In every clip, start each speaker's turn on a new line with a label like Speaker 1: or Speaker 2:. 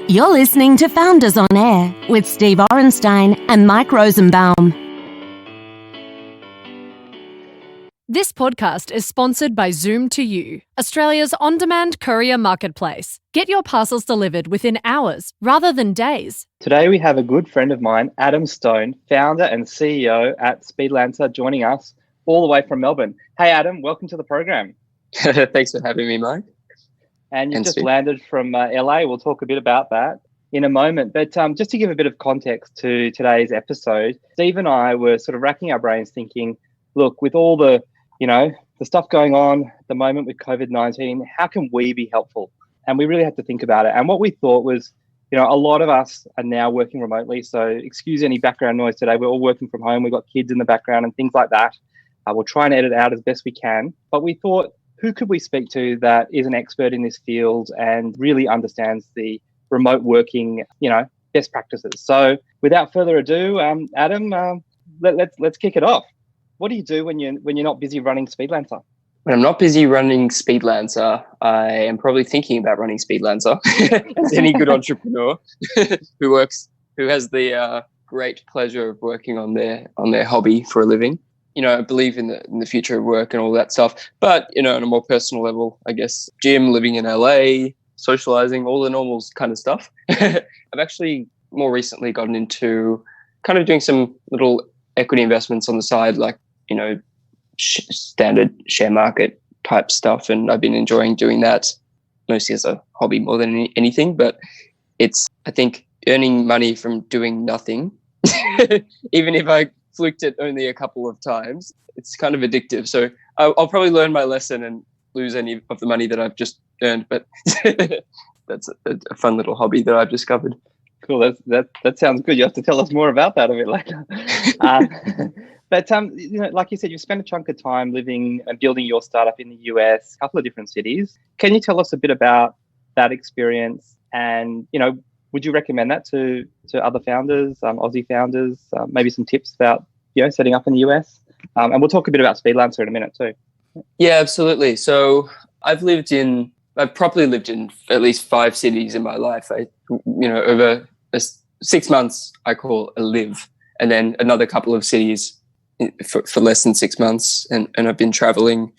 Speaker 1: You're listening to Founders on Air with Steve Orenstein and Mike Rosenbaum.
Speaker 2: This podcast is sponsored by Zoom2U, Australia's on-demand courier marketplace. Get your parcels delivered within hours rather than days.
Speaker 3: Today we have a good friend of mine, Adam Stone, founder and CEO at Speedlancer, joining us all the way from Melbourne. Hey Adam, welcome to the program.
Speaker 4: Thanks for having me, Mike.
Speaker 3: And you've just landed from LA. We'll talk a bit about that in a moment. But just to give a bit of context to today's episode, Steve and I were sort of racking our brains thinking, look, with all the stuff going on at the moment with COVID-19, how can we be helpful? And we really had to think about it. And what we thought was, a lot of us are now working remotely. So excuse any background noise today. We're all working from home. We've got kids in the background and things like that. We'll try and edit out as best we can. But we thought, who could we speak to that is an expert in this field and really understands the remote working, best practices? So without further ado, Adam, let's kick it off. What do you do when you're not busy running Speedlancer?
Speaker 4: When I'm not busy running Speedlancer, I am probably thinking about running Speedlancer, as any good entrepreneur who has the great pleasure of working on their hobby for a living. I believe in the future of work and all that stuff. But, on a more personal level, I guess, gym, living in LA, socializing, all the normal kind of stuff. I've actually more recently gotten into kind of doing some little equity investments on the side, like, standard share market type stuff. And I've been enjoying doing that mostly as a hobby more than anything. But it's, I think, earning money from doing nothing, even if I fluked it only a couple of times, it's kind of addictive. So I'll probably learn my lesson and lose any of the money that I've just earned. But that's a fun little hobby that I've discovered.
Speaker 3: Cool. That sounds good. You have to tell us more about that a bit later. But like you said, you've spent a chunk of time living and building your startup in the US, a couple of different cities. Can you tell us a bit about that experience? And would you recommend that to other founders, Aussie founders? Maybe some tips about setting up in the US. And we'll talk a bit about Speedlancer in a minute too.
Speaker 4: Yeah, absolutely. So I've probably lived in at least 5 cities in my life. Over 6 months I call a live, and then another couple of cities for less than 6 months. And I've been traveling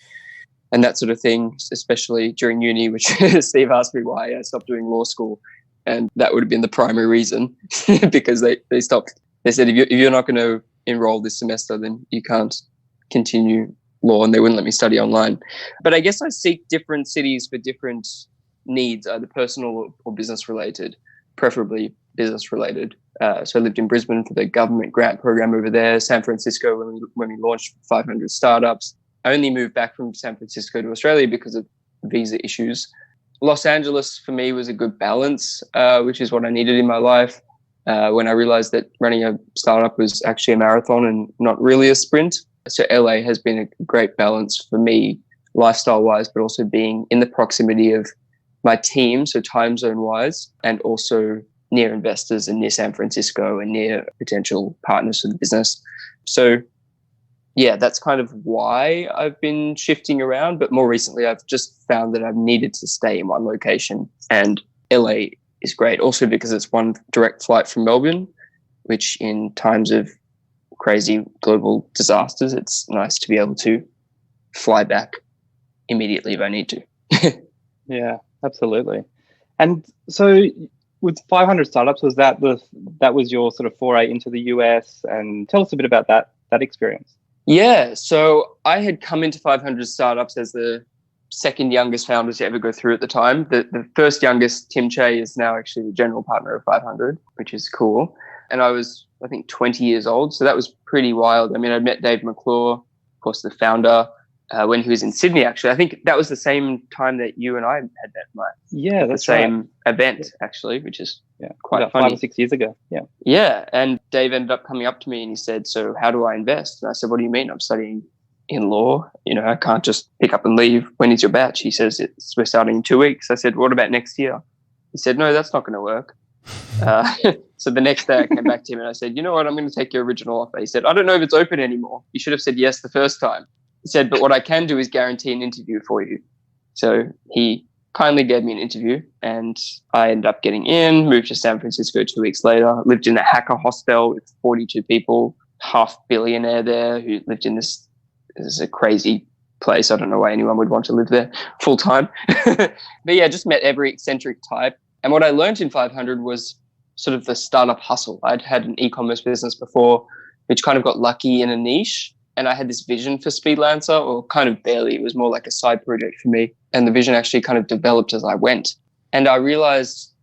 Speaker 4: and that sort of thing, especially during uni, which Steve asked me why I stopped doing law school. And that would have been the primary reason because they stopped. They said, if you're not going to enroll this semester, then you can't continue law, and they wouldn't let me study online. But I guess I seek different cities for different needs, either personal or business related, preferably business related. So I lived in Brisbane for the government grant program over there, San Francisco when we launched 500 startups. I only moved back from San Francisco to Australia because of visa issues. Los Angeles for me was a good balance, which is what I needed in my life. When I realized that running a startup was actually a marathon and not really a sprint. So LA has been a great balance for me, lifestyle wise, but also being in the proximity of my team, so time zone wise, and also near investors and near San Francisco and near potential partners for the business. So yeah, that's kind of why I've been shifting around. But more recently, I've just found that I've needed to stay in one location, and LA is great. Also because it's one direct flight from Melbourne, which in times of crazy global disasters, it's nice to be able to fly back immediately if I need to.
Speaker 3: Yeah, absolutely. And so with 500 startups, that was your sort of foray into the US? And tell us a bit about that experience.
Speaker 4: Yeah, so I had come into 500 startups as the second youngest founder to ever go through at the time. The first youngest, Tim Che, is now actually the general partner of 500, which is cool. And I was, I think, 20 years old, so that was pretty wild. I mean, I met Dave McClure, of course, the founder, when he was in Sydney, actually. I think that was the same time that you and I had met, Mike.
Speaker 3: Yeah, that's
Speaker 4: the same event, actually, which is quite
Speaker 3: about
Speaker 4: funny.
Speaker 3: 5 or 6 years ago. Yeah.
Speaker 4: Yeah, and Dave ended up coming up to me and he said, so how do I invest? And I said, what do you mean? I'm studying in law. I can't just pick up and leave. When is your batch? He says, we're starting in 2 weeks. I said, what about next year? He said, no, that's not going to work. So the next day I came back to him and I said, you know what, I'm going to take your original offer. He said, I don't know if it's open anymore. You should have said yes the first time. He said, but what I can do is guarantee an interview for you. So he kindly gave me an interview, and I ended up getting in, moved to San Francisco 2 weeks later, lived in a hacker hostel with 42 people, half billionaire there who lived in this is a crazy place. I don't know why anyone would want to live there full time. But yeah, just met every eccentric type. And what I learned in 500 was sort of the startup hustle. I'd had an e-commerce business before, which kind of got lucky in a niche. And I had this vision for Speedlancer, or kind of barely. It was more like a side project for me. And the vision actually kind of developed as I went. And I realized,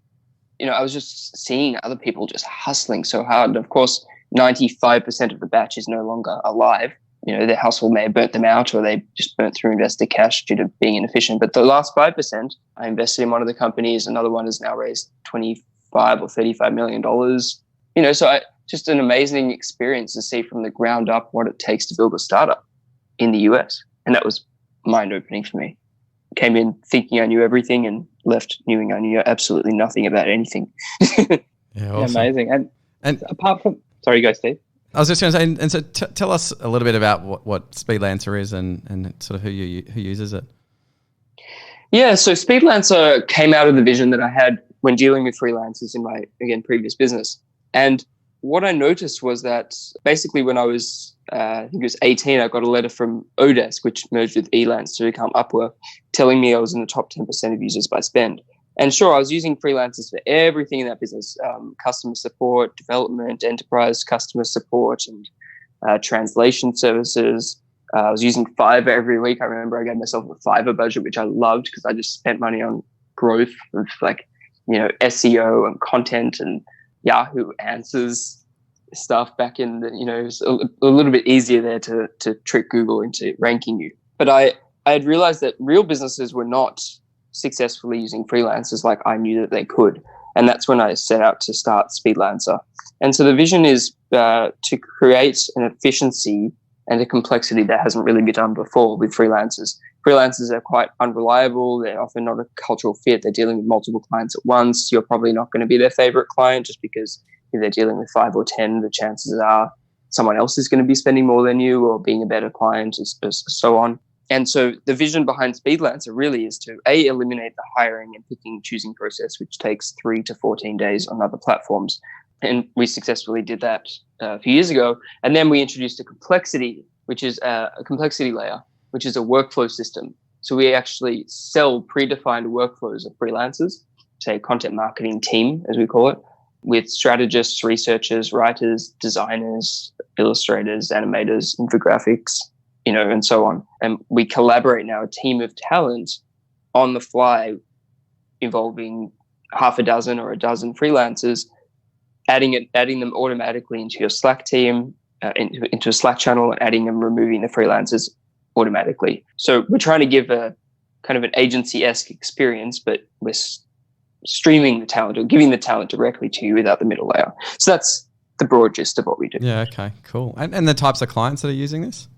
Speaker 4: I was just seeing other people just hustling so hard. And of course, 95% of the batch is no longer alive. Their hustle may have burnt them out, or they just burnt through investor cash due to being inefficient. But the last 5%, I invested in one of the companies. Another one has now raised $25 or $35 million. So just an amazing experience to see from the ground up what it takes to build a startup in the US. And that was mind-opening for me. Came in thinking I knew everything and left knowing I knew absolutely nothing about anything.
Speaker 3: Yeah, awesome. Amazing. And apart from, sorry, go Steve.
Speaker 5: I was just going to say, and so tell us a little bit about what Speedlancer is and sort of who uses it.
Speaker 4: Yeah, so Speedlancer came out of the vision that I had when dealing with freelancers in my, again, previous business. And what I noticed was that basically when I was, I think it was 18, I got a letter from Odesk, which merged with Elance to become Upwork, telling me I was in the top 10% of users by spend. And sure, I was using freelancers for everything in that business, customer support, development, enterprise customer support, and translation services. I was using Fiverr every week. I remember I gave myself a Fiverr budget, which I loved because I just spent money on growth of SEO and content and Yahoo Answers stuff back in the, it was a little bit easier there to trick Google into ranking you. But I had realized that real businesses were not successfully using freelancers like I knew that they could. And that's when I set out to start Speedlancer. And so the vision is to create an efficiency and a complexity that hasn't really been done before with freelancers. Freelancers are quite unreliable. They're often not a cultural fit. They're dealing with multiple clients at once. You're probably not going to be their favorite client just because if they're dealing with 5 or 10, the chances are someone else is going to be spending more than you or being a better client, and so on. And so the vision behind Speedlancer really is to eliminate the hiring and picking and choosing process, which takes 3 to 14 days on other platforms. And we successfully did that a few years ago. And then we introduced a complexity, which is a complexity layer, which is a workflow system. So we actually sell predefined workflows of freelancers, say a content marketing team, as we call it, with strategists, researchers, writers, designers, illustrators, animators, infographics, and so on. And we collaborate now, a team of talent on the fly, involving half a dozen or a dozen freelancers, adding them automatically into your Slack team, into a Slack channel, and adding and removing the freelancers automatically. So we're trying to give a kind of an agency-esque experience, but we're streaming the talent or giving the talent directly to you without the middle layer. So that's the broad gist of what we do.
Speaker 5: Yeah, okay, cool. And the types of clients that are using this?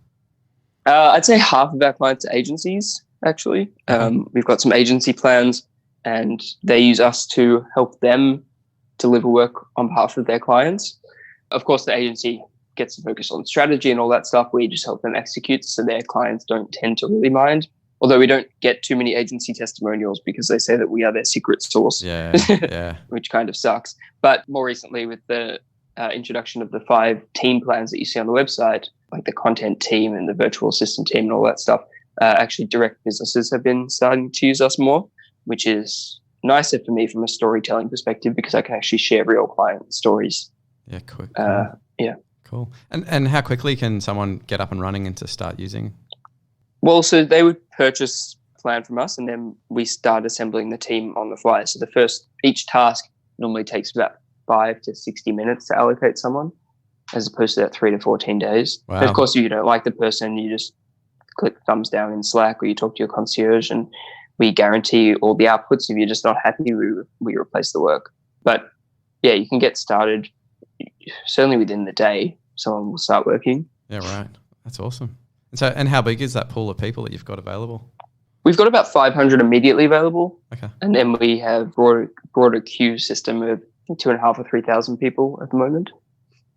Speaker 4: I'd say half of our clients are agencies, actually. We've got some agency plans, and they use us to help them deliver work on behalf of their clients. Of course, the agency gets to focus on strategy and all that stuff. We just help them execute, so their clients don't tend to really mind. Although we don't get too many agency testimonials because they say that we are their secret sauce,
Speaker 5: yeah.
Speaker 4: which kind of sucks. But more recently, with the introduction of the 5 team plans that you see on the website, like the content team and the virtual assistant team and all that stuff, actually direct businesses have been starting to use us more, which is nicer for me from a storytelling perspective because I can actually share real client stories.
Speaker 5: Yeah, cool.
Speaker 4: Yeah.
Speaker 5: Cool. And how quickly can someone get up and running and to start using?
Speaker 4: Well, so they would purchase a plan from us, and then we start assembling the team on the fly. So each task normally takes about 5 to 60 minutes to allocate someone, as opposed to that 3 to 14 days.
Speaker 5: Wow.
Speaker 4: But of course, if you don't like the person, you just click thumbs down in Slack, or you talk to your concierge, and we guarantee all the outputs. If you're just not happy, we replace the work. But yeah, you can get started certainly within the day. Someone will start working.
Speaker 5: Yeah, right. That's awesome. And how big is that pool of people that you've got available?
Speaker 4: We've got about 500 immediately available.
Speaker 5: Okay.
Speaker 4: And then we have broader queue system of 2,500 or 3,000 people at the moment.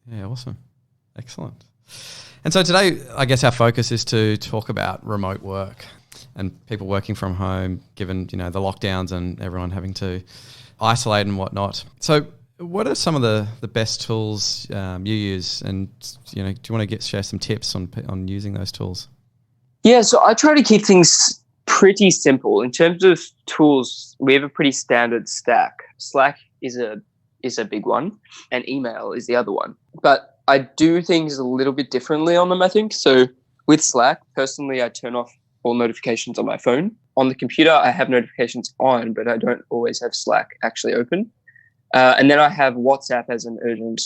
Speaker 5: Yeah, awesome. Excellent. And so today, I guess our focus is to talk about remote work. and people working from home, given the lockdowns and everyone having to isolate and whatnot. So, what are some of the best tools you use? And do you want to share some tips on using those tools?
Speaker 4: Yeah, so I try to keep things pretty simple. In terms of tools, we have a pretty standard stack. Slack is a big one, and email is the other one. But I do things a little bit differently on them, I think. So with Slack, personally, I turn off all notifications on my phone. On the computer, I have notifications on, but I don't always have Slack actually open. And then I have WhatsApp as an urgent,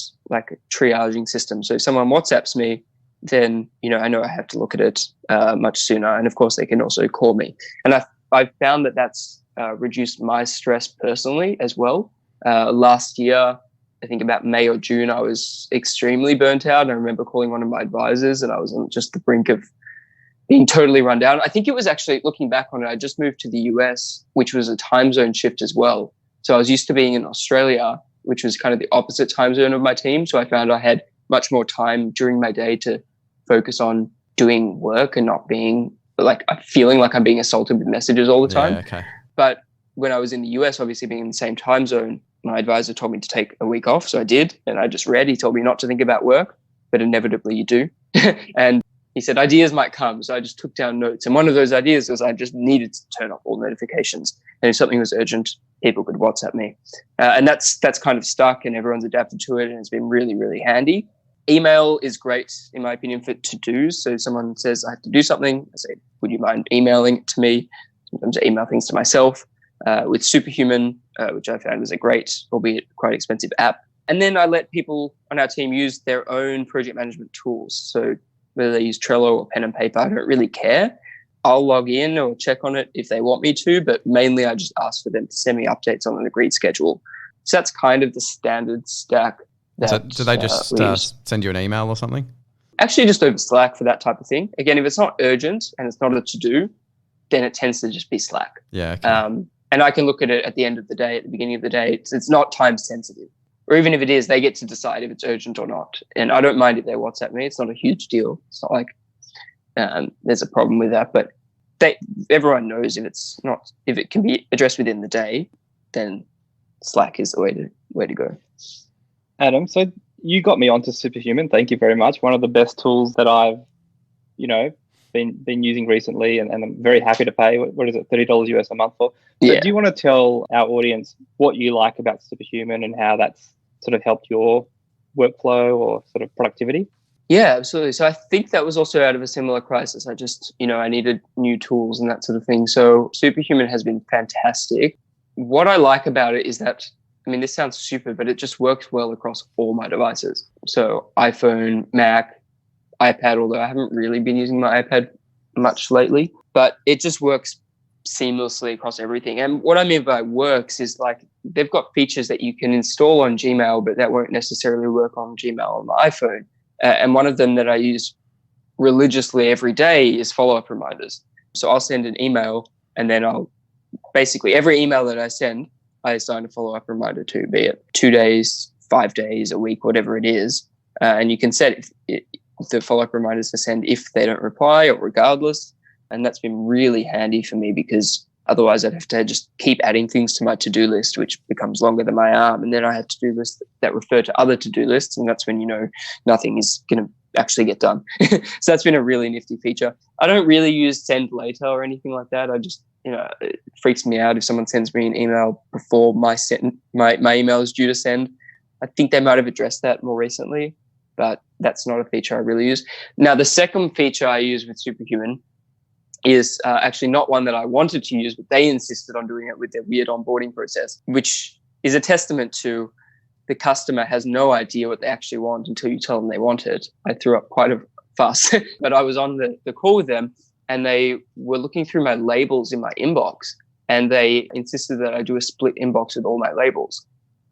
Speaker 4: triaging system. So if someone WhatsApps me, then, I know I have to look at it much sooner. And of course, they can also call me. And I've found that that's reduced my stress personally as well. Last year, I think about May or June, I was extremely burnt out. I remember calling one of my advisors and I was on just the brink of being totally run down. I think it was actually, looking back on it, I just moved to the US, which was a time zone shift as well. So I was used to being in Australia, which was kind of the opposite time zone of my team. So I found I had much more time during my day to focus on doing work and not being feeling like I'm being assaulted with messages all the time.
Speaker 5: Yeah, okay.
Speaker 4: But when I was in the US, obviously being in the same time zone, my advisor told me to take a week off. So I did. And I just read. He told me not to think about work, but inevitably you do. And he said ideas might come. So I just took down notes. And one of those ideas was I just needed to turn off all notifications. And if something was urgent, people could WhatsApp me. And that's kind of stuck, and everyone's adapted to it. And it's been really, really handy. Email is great, in my opinion, for to-dos. So if someone says I have to do something, I say, would you mind emailing it to me? Sometimes I email things to myself. With Superhuman, which I found was a great, albeit quite expensive app. And then I let people on our team use their own project management tools. So whether they use Trello or pen and paper, I don't really care. I'll log in or check on it if they want me to, but mainly I just ask for them to send me updates on an agreed schedule. So that's kind of the standard stack.
Speaker 5: So do they just send you an email or something?
Speaker 4: Actually, just over Slack for that type of thing. Again, if it's not urgent and it's not a to-do, then it tends to just be Slack.
Speaker 5: Yeah. Okay.
Speaker 4: And I can look at it at the end of the day, at the beginning of the day. It's not time sensitive. Or even if it is, they get to decide if it's urgent or not. And I don't mind if they WhatsApp me. It's not a huge deal. It's not like there's a problem with that. But everyone knows if it can be addressed within the day, then Slack is the way to go.
Speaker 3: Adam, so you got me onto Superhuman. Thank you very much. One of the best tools that I've, been using recently, and I'm very happy to pay. What is it, $30 US a month for? So
Speaker 4: Yeah.
Speaker 3: do you want to tell our audience what you like about Superhuman and how that's sort of helped your workflow or sort of productivity?
Speaker 4: Yeah, absolutely. So I think that was also out of a similar crisis. I just, I needed new tools and that sort of thing. So Superhuman has been fantastic. What I like about it is that, this sounds stupid, but it just works well across all my devices. So iPhone, Mac, iPad, although I haven't really been using my iPad much lately, but it just works seamlessly across everything. And what I mean by works is they've got features that you can install on Gmail, but that won't necessarily work on Gmail on my iPhone. And one of them that I use religiously every day is follow-up reminders. So I'll send an email, and then I'll basically, every email that I send, I assign a follow-up reminder to, be it 2 days, 5 days, a week, whatever it is. And you can set the follow-up reminders to send if they don't reply or regardless. And that's been really handy for me, because otherwise I'd have to just keep adding things to my to-do list, which becomes longer than my arm. And then I have to-do lists that refer to other to-do lists. And that's when, nothing is going to actually get done. So that's been a really nifty feature. I don't really use send later or anything like that. I just, it freaks me out if someone sends me an email before my email is due to send. I think they might have addressed that more recently, but that's not a feature I really use. Now, the second feature I use with Superhuman is actually not one that I wanted to use, but they insisted on doing it with their weird onboarding process, which is a testament to the customer has no idea what they actually want until you tell them they want it. I threw up quite a fuss, but I was on the call with them, and they were looking through my labels in my inbox, and they insisted that I do a split inbox with all my labels.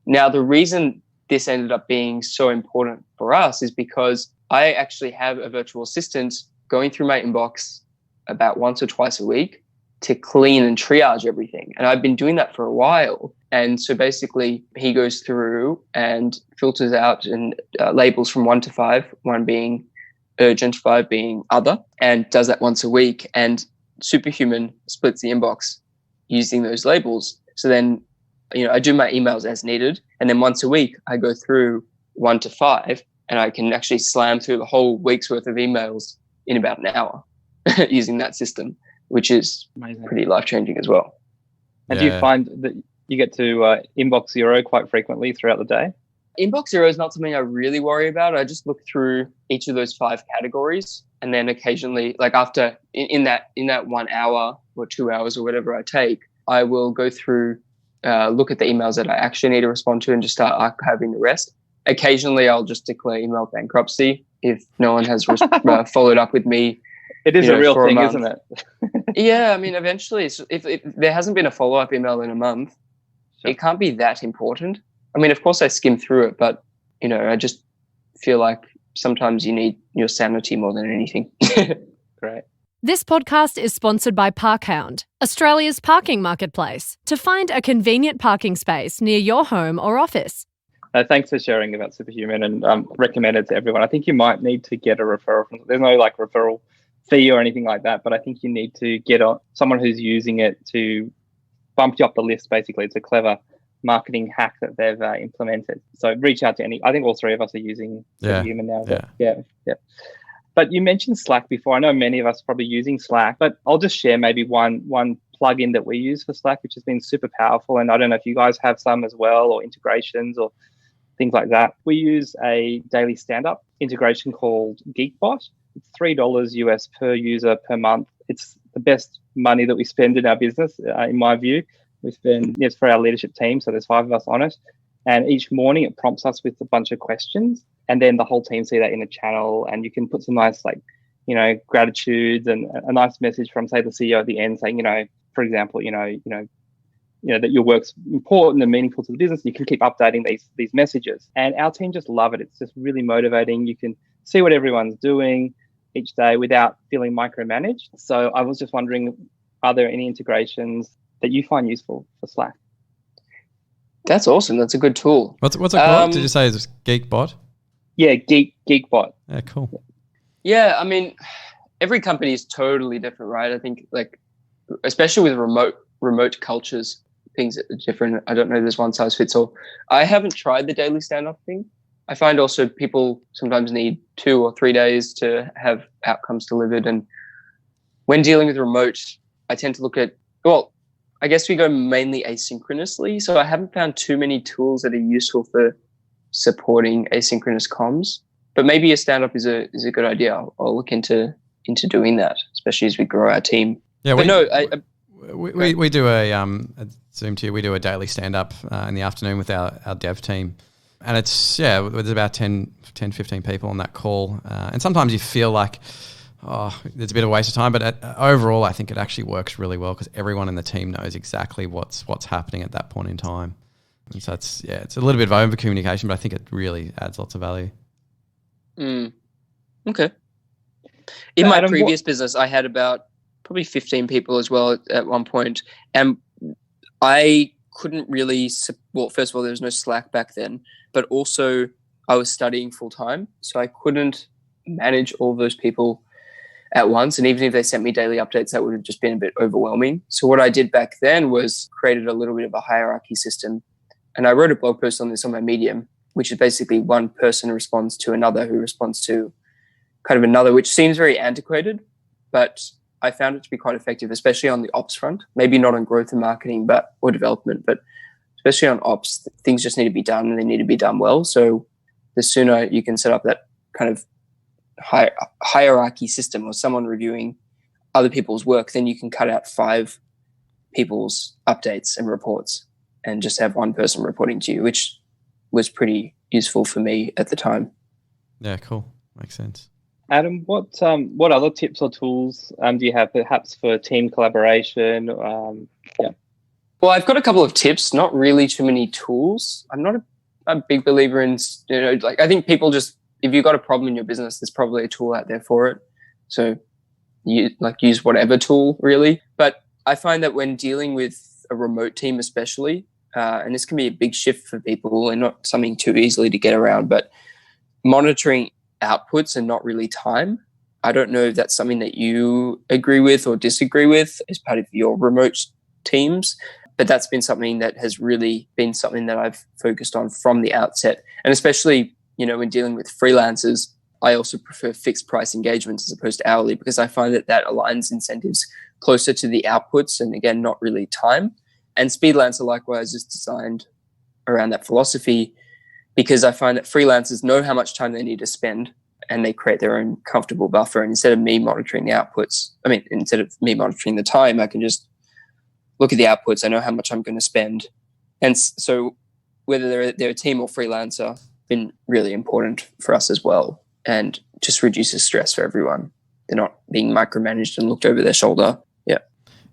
Speaker 4: Now, the reason this ended up being so important for us is because I actually have a virtual assistant going through my inbox about once or twice a week to clean and triage everything. And I've been doing that for a while. And so basically he goes through and filters out and labels from 1 to 5, 1 being urgent, 5 being other, and does that once a week. And Superhuman splits the inbox using those labels. So then, I do my emails as needed. And then once a week, I go through 1 to 5 and I can actually slam through the whole week's worth of emails in about an hour using that system, which is
Speaker 3: Amazing.
Speaker 4: Pretty life-changing as well.
Speaker 3: And do you find that you get to inbox zero quite frequently throughout the day?
Speaker 4: Inbox zero is not something I really worry about. I just look through each of those 5 categories, and then occasionally, like after in that 1 hour or 2 hours or whatever I take, I will go through, look at the emails that I actually need to respond to, and just start archiving the rest. Occasionally, I'll just declare email bankruptcy if no one has followed up with me.
Speaker 3: It is a real thing, isn't it?
Speaker 4: Yeah, I mean, eventually, if there hasn't been a follow-up email in a month, It can't be that important. I mean, of course, I skim through it, but, I just feel like sometimes you need your sanity more than anything.
Speaker 3: Great.
Speaker 2: This podcast is sponsored by Parkhound, Australia's parking marketplace, to find a convenient parking space near your home or office.
Speaker 3: Thanks for sharing about Superhuman, and recommend it to everyone. I think you might need to get a referral from. There's no referral fee or anything like that, but I think you need to get someone who's using it to bump you up the list. Basically, it's a clever marketing hack that they've implemented. So reach out to any. I think all 3 of us are using Superhuman now. Yeah. But you mentioned Slack before. I know many of us are probably using Slack, but I'll just share maybe one plugin that we use for Slack, which has been super powerful. And I don't know if you guys have some as well, or integrations or things like that. We use a daily stand-up integration called Geekbot. It's $3 US per user per month. It's the best money that we spend in our business, in my view. We spend, it's for our leadership team, so there's 5 of us on it. And each morning it prompts us with a bunch of questions, and then the whole team see that in a channel, and you can put some nice, gratitudes and a nice message from, say, the CEO at the end saying, for example, that your work's important and meaningful to the business. You can keep updating these messages, and our team just love it. It's just really motivating. You can see what everyone's doing each day without feeling micromanaged. So I was just wondering, are there any integrations that you find useful for Slack?
Speaker 4: That's awesome. That's a good tool.
Speaker 5: What's it called? Did you say it's Geekbot?
Speaker 3: Yeah, Geekbot.
Speaker 5: Yeah, cool.
Speaker 4: Yeah, I mean, every company is totally different, right? I think, especially with remote cultures, things are different. I don't know, there's one size fits all. I haven't tried the daily stand-up thing. I find also people sometimes need 2 or 3 days to have outcomes delivered. And when dealing with remote, I tend to look at, I guess we go mainly asynchronously. So I haven't found too many tools that are useful for supporting asynchronous comms. But maybe a stand-up is a good idea. I'll look into doing that, especially as we grow our team. Yeah,
Speaker 5: we do at Zoom Tier, we do a daily stand-up in the afternoon with our dev team. And it's, there's about 10, 15 people on that call. And sometimes you feel like, there's a bit of a waste of time. But overall, I think it actually works really well because everyone in the team knows exactly what's happening at that point in time. And so it's a little bit of over-communication, but I think it really adds lots of value.
Speaker 4: Okay. In my previous business, I had about probably 15 people as well at one point. And I couldn't really, first of all, there was no Slack back then, but also I was studying full time. So I couldn't manage all those people at once. And even if they sent me daily updates, that would have just been a bit overwhelming. So what I did back then was created a little bit of a hierarchy system. And I wrote a blog post on this on my Medium, which is basically one person responds to another who responds to kind of another, which seems very antiquated, but I found it to be quite effective, especially on the ops front. Maybe not on growth and marketing or development, but especially on ops, things just need to be done and they need to be done well. So the sooner you can set up that kind of hierarchy system or someone reviewing other people's work, then you can cut out 5 people's updates and reports and just have one person reporting to you, which was pretty useful for me at the time.
Speaker 5: Yeah, cool. Makes sense.
Speaker 3: Adam, what other tips or tools do you have perhaps for team collaboration?
Speaker 4: Well, I've got a couple of tips, not really too many tools. I'm not a big believer in, I think people just, if you've got a problem in your business, there's probably a tool out there for it. So you use whatever tool really. But I find that when dealing with a remote team especially, and this can be a big shift for people and not something too easily to get around, but monitoring outputs and not really time, I don't know if that's something that you agree with or disagree with as part of your remote teams, but that's been something that has really been something that I've focused on from the outset. And especially, when dealing with freelancers, I also prefer fixed price engagements as opposed to hourly, because I find that aligns incentives closer to the outputs and, again, not really time. And Speedlancer likewise is designed around that philosophy, because I find that freelancers know how much time they need to spend and they create their own comfortable buffer. And instead of me monitoring the outputs, instead of me monitoring the time, I can just look at the outputs. I know how much I'm going to spend. And so whether they're a team or freelancer, been really important for us as well, and just reduces stress for everyone. They're not being micromanaged and looked over their shoulder. Yeah.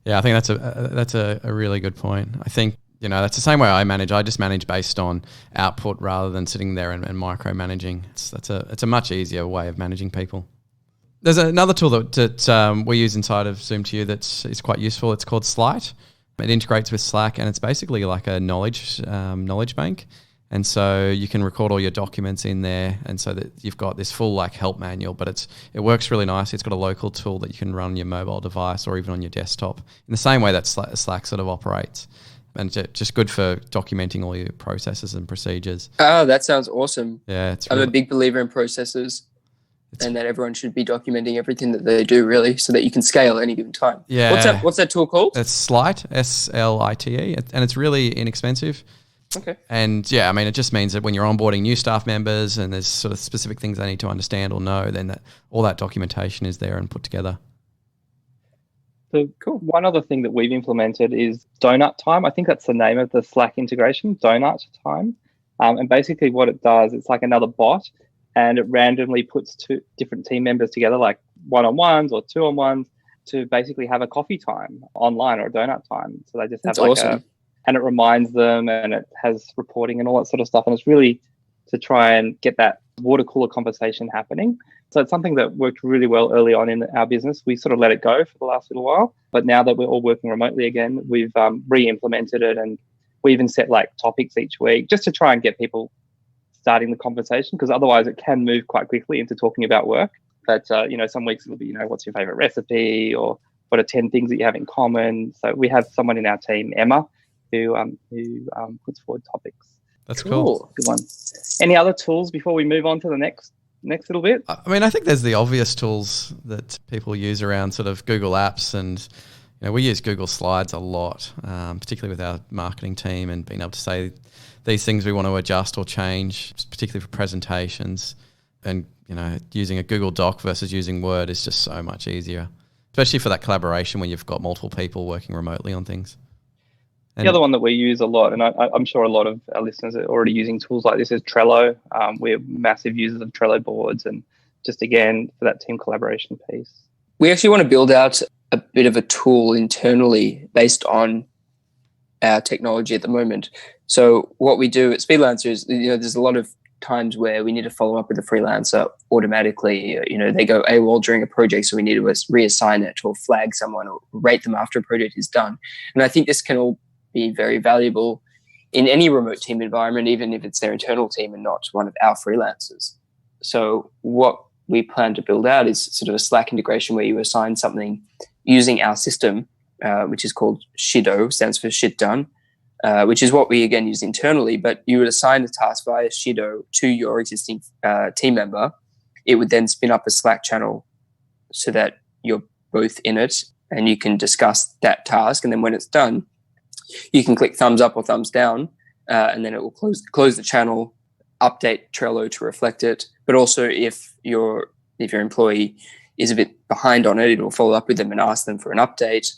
Speaker 5: Yeah, I think that's a really good point. I think, that's the same way I manage. I just manage based on output rather than sitting there and micromanaging. It's a much easier way of managing people. There's another tool that we use inside of Zoom2U that's quite useful. It's called Slight. It integrates with Slack, and it's basically like a knowledge bank. And so you can record all your documents in there, and so that you've got this full help manual, but it works really nice. It's got a local tool that you can run on your mobile device or even on your desktop in the same way that Slack sort of operates. And it's just good for documenting all your processes and procedures. Oh,
Speaker 4: that sounds awesome.
Speaker 5: Yeah,
Speaker 4: I'm a big believer in processes, and that everyone should be documenting everything that they do, really, so that you can scale at any given time.
Speaker 5: Yeah.
Speaker 4: What's that tool called?
Speaker 5: It's Slight, Slite, and it's really inexpensive.
Speaker 4: Okay.
Speaker 5: And yeah, it just means that when you're onboarding new staff members and there's sort of specific things they need to understand or know, then all that documentation is there and put together.
Speaker 3: So cool. One other thing that we've implemented is Donut Time. I think that's the name of the Slack integration, Donut Time. And basically what it does, it's like another bot, and it randomly puts two different team members together, like one-on-ones or two-on-ones, to basically have a coffee time online or a donut time. So they just have
Speaker 4: awesome.
Speaker 3: And it reminds them, and it has reporting and all that sort of stuff. And it's really to try and get that water cooler conversation happening. So it's something that worked really well early on in our business. We sort of let it go for the last little while, but now that we're all working remotely again, we've re-implemented it, and we even set topics each week just to try and get people starting the conversation, because otherwise it can move quite quickly into talking about work. But, some weeks it'll be, what's your favorite recipe, or what are 10 things that you have in common. So we have someone in our team, Emma, who puts forward topics.
Speaker 5: That's cool.
Speaker 3: Good one. Any other tools before we move on to the next little bit?
Speaker 5: I think there's the obvious tools that people use around sort of Google Apps, and we use Google Slides a lot, particularly with our marketing team, and being able to say these things we want to adjust or change, particularly for presentations. And using a Google Doc versus using Word is just so much easier, especially for that collaboration when you've got multiple people working remotely on things. And
Speaker 3: the other one that we use a lot, and I'm sure a lot of our listeners are already using tools like this, is Trello. We're massive users of Trello boards, and just again for that team collaboration piece.
Speaker 4: We actually want to build out a bit of a tool internally based on our technology at the moment. So what we do at Speedlancer is, there's a lot of times where we need to follow up with a freelancer automatically. They go AWOL during a project, so we need to reassign it or flag someone or rate them after a project is done. And I think this can all be very valuable in any remote team environment, even if it's their internal team and not one of our freelancers. So what we plan to build out is sort of a Slack integration where you assign something using our system, which is called Shido, stands for Shit Done, which is what we again use internally. But you would assign the task via Shido to your existing team member. It would then spin up a Slack channel so that you're both in it and you can discuss that task. And then when it's done, you can click thumbs up or thumbs down, and then it will close the channel, update Trello to reflect it. But also, if your employee is a bit behind on it, it will follow up with them and ask them for an update,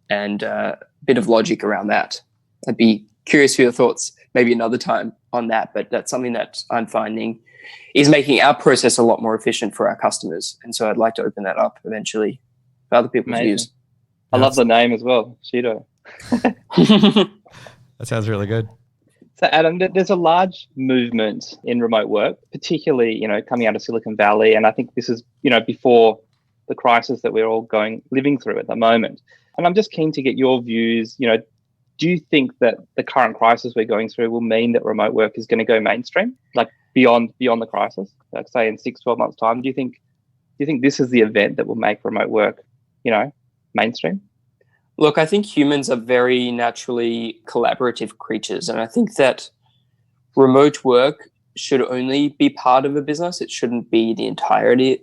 Speaker 4: and a bit of logic around that. I'd be curious for your thoughts maybe another time on that, but that's something that I'm finding is making our process a lot more efficient for our customers. And so I'd like to open that up eventually for other people to use.
Speaker 3: I love the name as well, Shido.
Speaker 5: That sounds really good.
Speaker 3: So Adam, there's a large movement in remote work, particularly, coming out of Silicon Valley. And I think this is, before the crisis that we're all living through at the moment. And I'm just keen to get your views. Do you think that the current crisis we're going through will mean that remote work is going to go mainstream, like beyond the crisis, like say in 6-12 months time? Do you think you think this is the event that will make remote work, mainstream?
Speaker 4: Look, I think humans are very naturally collaborative creatures, and I think that remote work should only be part of a business. It shouldn't be the entirety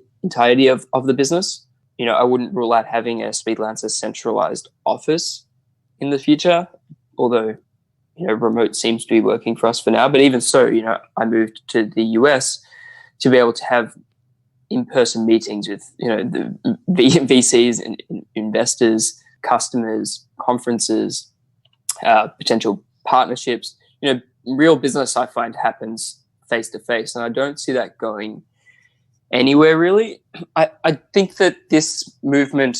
Speaker 4: of the business. I wouldn't rule out having a Speedlancer centralized office in the future, although remote seems to be working for us for now. But even so, I moved to the US to be able to have in-person meetings with the VCs and investors, customers, conferences, potential partnerships. Real business, I find, happens face to face, and I don't see that going anywhere really. I think that this movement,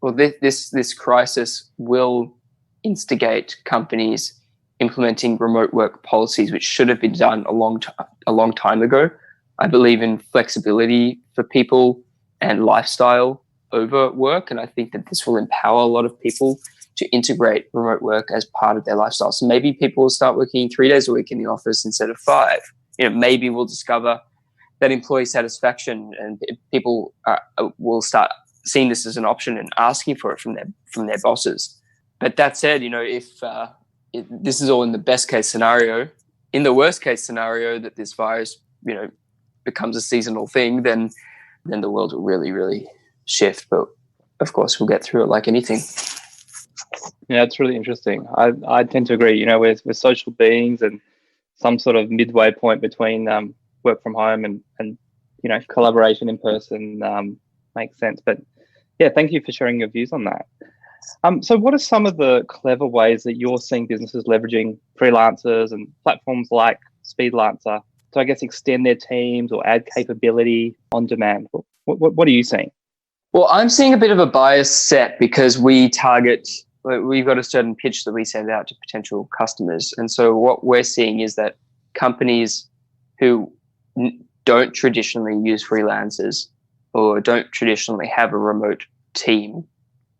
Speaker 4: or this crisis, will instigate companies implementing remote work policies, which should have been done a long time ago. I believe in flexibility for people and lifestyle over work, and I think that this will empower a lot of people to integrate remote work as part of their lifestyle. So maybe people will start working 3 days a week in the office instead of 5. Maybe we'll discover that employee satisfaction and people will start seeing this as an option and asking for it from their bosses. But that said, if this is all in the best case scenario, in the worst case scenario that this virus, becomes a seasonal thing, then the world will really, really shift. But of course, we'll get through it like anything.
Speaker 3: Yeah, it's really interesting. I tend to agree. We're social beings, and some sort of midway point between work from home and collaboration in person makes sense. But yeah, thank you for sharing your views on that. So what are some of the clever ways that you're seeing businesses leveraging freelancers and platforms like Speedlancer to, I guess, extend their teams or add capability on demand? What are you seeing?
Speaker 4: Well, I'm seeing a bit of a bias set because we've got a certain pitch that we send out to potential customers. And so what we're seeing is that companies who don't traditionally use freelancers or don't traditionally have a remote team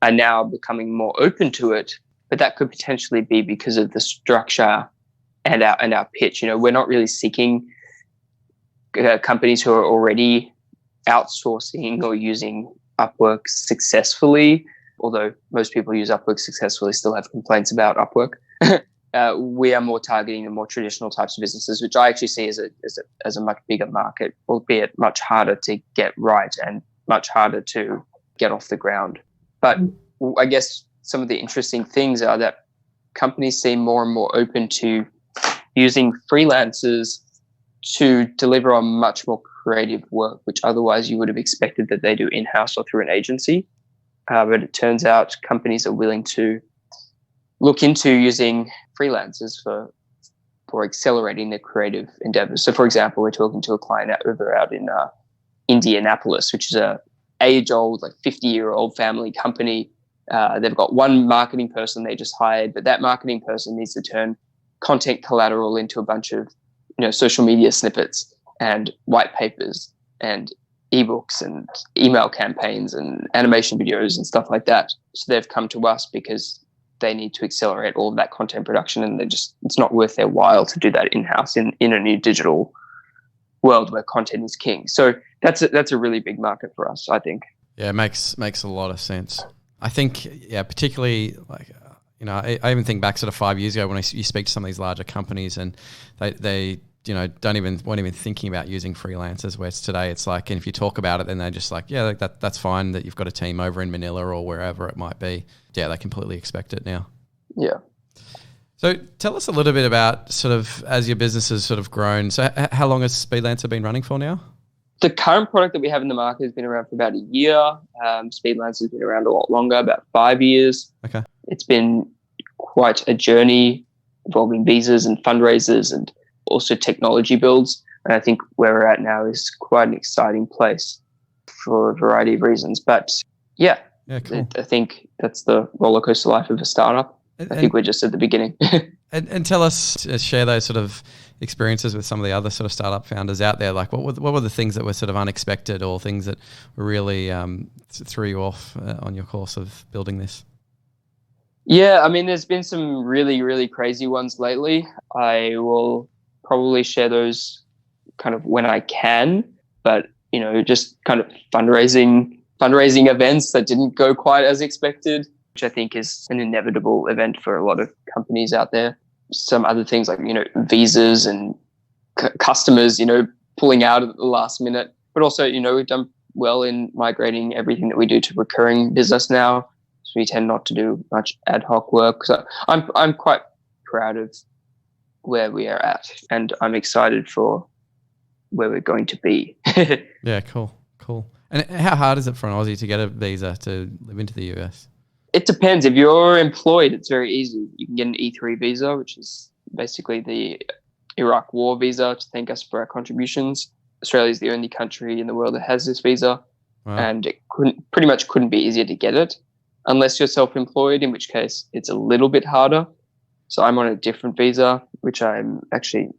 Speaker 4: are now becoming more open to it. But that could potentially be because of the structure and our pitch. We're not really seeking companies who are already outsourcing or using Upwork successfully, although most people who use Upwork successfully still have complaints about Upwork. We are more targeting the more traditional types of businesses, which I actually see as a much bigger market, albeit much harder to get right and much harder to get off the ground. But I guess some of the interesting things are that companies seem more and more open to using freelancers to deliver on much more creative work, which otherwise you would have expected that they do in-house or through an agency. But it turns out companies are willing to look into using freelancers for accelerating their creative endeavors. So, for example, we're talking to a client over out in Indianapolis, which is a age-old, 50-year-old family company. They've got one marketing person they just hired, but that marketing person needs to turn content collateral into a bunch of social media snippets and white papers and ebooks and email campaigns and animation videos and stuff like that. So they've come to us because they need to accelerate all of that content production, and it's not worth their while to do that in-house in a new digital world where content is king. So that's a really big market for us, I think.
Speaker 5: Yeah, it makes a lot of sense. I think, particularly I even think back sort of 5 years ago when you speak to some of these larger companies and they weren't even thinking about using freelancers, whereas today it's like, and if you talk about it, then they're just like, yeah, that's fine that you've got a team over in Manila or wherever it might be. Yeah, they completely expect it now.
Speaker 4: Yeah.
Speaker 5: So tell us a little bit about sort of as your business has sort of grown. So how long has Speedlancer been running for now?
Speaker 4: The current product that we have in the market has been around for about a year. Speedlancer has been around a lot longer, about 5 years.
Speaker 5: Okay.
Speaker 4: It's been quite a journey involving visas and fundraisers and also technology builds. And I think where we're at now is quite an exciting place for a variety of reasons. But yeah, cool. I think that's the roller coaster life of a startup. I think we're just at the beginning.
Speaker 5: and tell us, share those sort of experiences with some of the other sort of startup founders out there. Like what were the things that were sort of unexpected or things that were really threw you off on your course of building this?
Speaker 4: Yeah, I mean, there's been some really, really crazy ones lately. I will probably share those kind of when I can, but just kind of fundraising events that didn't go quite as expected, which I think is an inevitable event for a lot of companies out there. Some other things like, visas and customers, pulling out at the last minute. But also, we've done well in migrating everything that we do to recurring business now. So we tend not to do much ad hoc work. So I'm quite proud of where we are at, and I'm excited for where we're going to be.
Speaker 5: Yeah, cool. And how hard is it for an Aussie to get a visa to live into the US?
Speaker 4: It depends. If you're employed, it's very easy. You can get an E3 visa, which is basically the Iraq war visa to thank us for our contributions. Australia is the only country in the world that has this visa. Wow. And it pretty much couldn't be easier to get it unless you're self-employed, in which case it's a little bit harder. So I'm on a different visa, which I'm actually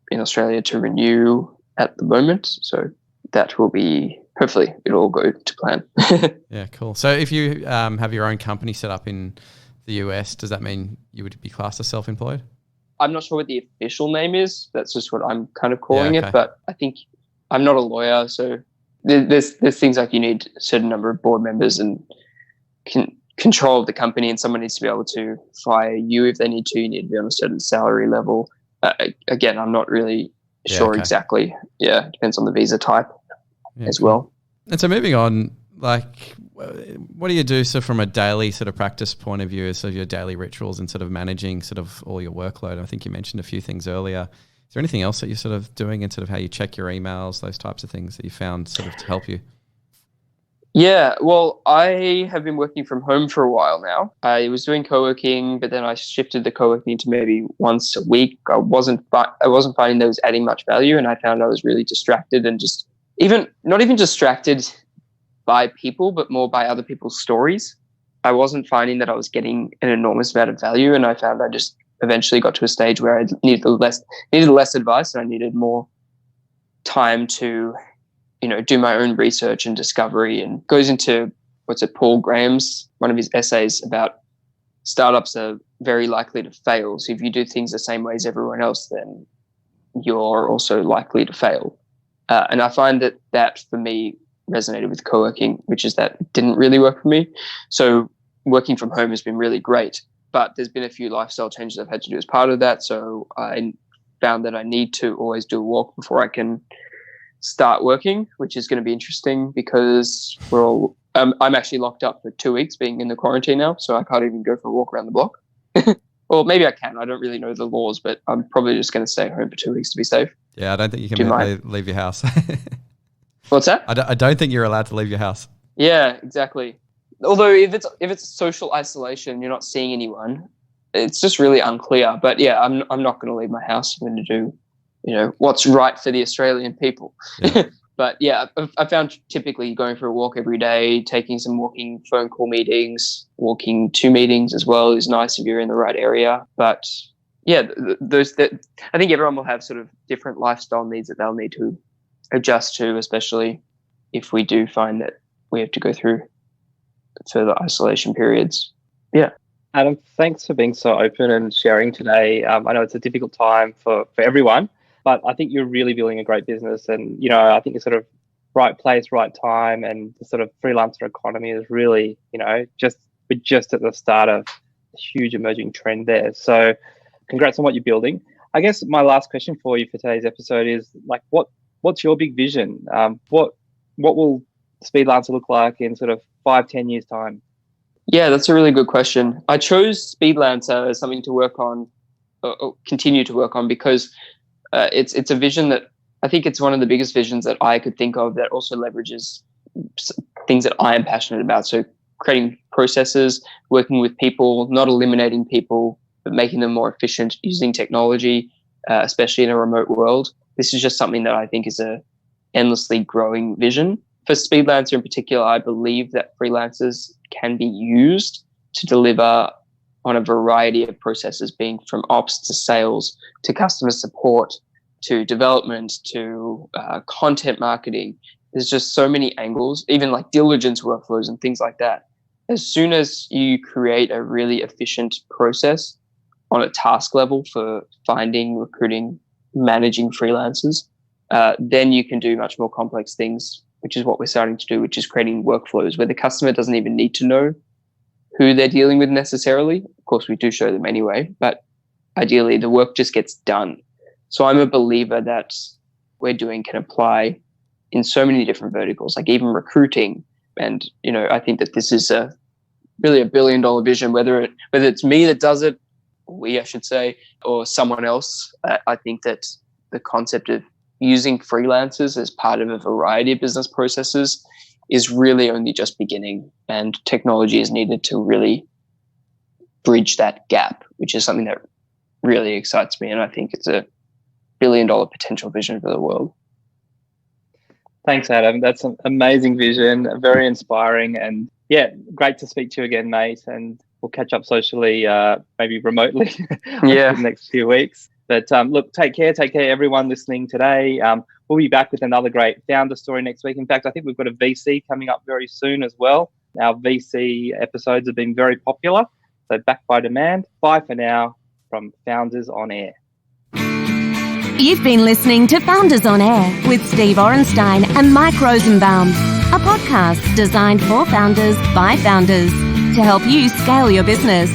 Speaker 4: in Australia to renew at the moment. So that will be, hopefully it'll all go to plan.
Speaker 5: Yeah, cool. So if you have your own company set up in the US, does that mean you would be classed as self-employed?
Speaker 4: I'm not sure what the official name is. That's just what I'm kind of calling it. But I think I'm not a lawyer. So there's things like you need a certain number of board members and control of the company, and someone needs to be able to fire you if they need to. You need to be on a certain salary level. Again, I'm not really sure exactly. Yeah, it depends on the visa type as well.
Speaker 5: And so moving on, like, what do you do from a daily sort of practice point of view, so your daily rituals and sort of managing sort of all your workload? I think you mentioned a few things earlier. Is there anything else that you're sort of doing in sort of how you check your emails, those types of things that you found sort of to help you?
Speaker 4: Yeah, well, I have been working from home for a while now. I was doing co-working, but then I shifted the co-working to maybe once a week. I wasn't finding that was adding much value, and I found I was really distracted and just not even distracted by people, but more by other people's stories. I wasn't finding that I was getting an enormous amount of value, and I found I just eventually got to a stage where I needed less advice, and I needed more time to do my own research and discovery. And goes into Paul Graham's, one of his essays about startups are very likely to fail. So if you do things the same way as everyone else, then you're also likely to fail. And I find that for me resonated with co-working, which is that it didn't really work for me. So working from home has been really great, but there's been a few lifestyle changes I've had to do as part of that. So I found that I need to always do a walk before I can start working, which is going to be interesting because I'm actually locked up for 2 weeks being in the quarantine now, so I can't even go for a walk around the block. Or maybe I can. I don't really know the laws, but I'm probably just going to stay home for 2 weeks to be safe. Yeah,
Speaker 5: I don't think you can leave your house.
Speaker 4: What's that?
Speaker 5: I don't think you're allowed to leave your house.
Speaker 4: Yeah, exactly. Although if it's social isolation, you're not seeing anyone, it's just really unclear. But yeah, I'm not going to leave my house. I'm going to do what's right for the Australian people. Yeah. But yeah, I found typically going for a walk every day, taking some walking phone call meetings, walking to meetings as well is nice if you're in the right area. But yeah, I think everyone will have sort of different lifestyle needs that they'll need to adjust to, especially if we do find that we have to go through further isolation periods. Yeah.
Speaker 3: Adam, thanks for being so open and sharing today. I know it's a difficult time for everyone, but I think you're really building a great business, and I think you're sort of right place, right time, and the sort of freelancer economy is really, we're just at the start of a huge emerging trend there. So, congrats on what you're building. I guess my last question for you for today's episode is like, what's your big vision? What will Speedlancer look like in sort of 5-10 years time?
Speaker 4: Yeah, that's a really good question. I chose Speedlancer as something to work on, or continue to work on, because it's a vision that I think it's one of the biggest visions that I could think of that also leverages things that I am passionate about. So creating processes, working with people, not eliminating people, but making them more efficient using technology, especially in a remote world. This is just something that I think is a endlessly growing vision. For Speedlancer in particular, I believe that freelancers can be used to deliver on a variety of processes, being from ops to sales to customer support to development to content marketing. There's just so many angles, even like diligence workflows and things like that. As soon as you create a really efficient process on a task level for finding, recruiting, managing freelancers, then you can do much more complex things, which is what we're starting to do, which is creating workflows where the customer doesn't even need to know who they're dealing with necessarily. Of course, we do show them anyway, but ideally the work just gets done. So I'm a believer that we're doing can apply in so many different verticals, like even recruiting. And, I think that this is really $1 billion vision, whether it's me that does it, we, I should say, or someone else. I think that the concept of using freelancers as part of a variety of business processes is really only just beginning, and technology is needed to really bridge that gap, which is something that really excites me. And I think it's a $1 billion potential vision for the world.
Speaker 3: Thanks, Adam. That's an amazing vision, very inspiring, and great to speak to you again, mate. And we'll catch up socially, maybe remotely, for the next few weeks. But look, take care, everyone listening today. We'll be back with another great founder story next week. In fact, I think we've got a VC coming up very soon as well. Our VC episodes have been very popular, so back by demand. Bye for now from Founders on Air.
Speaker 1: You've been listening to Founders on Air with Steve Orenstein and Mike Rosenbaum, a podcast designed for founders by founders to help you scale your business.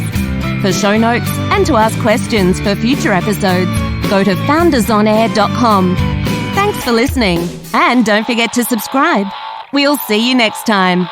Speaker 1: For show notes and to ask questions for future episodes, go to foundersonair.com. Thanks for listening, and don't forget to subscribe. We'll see you next time.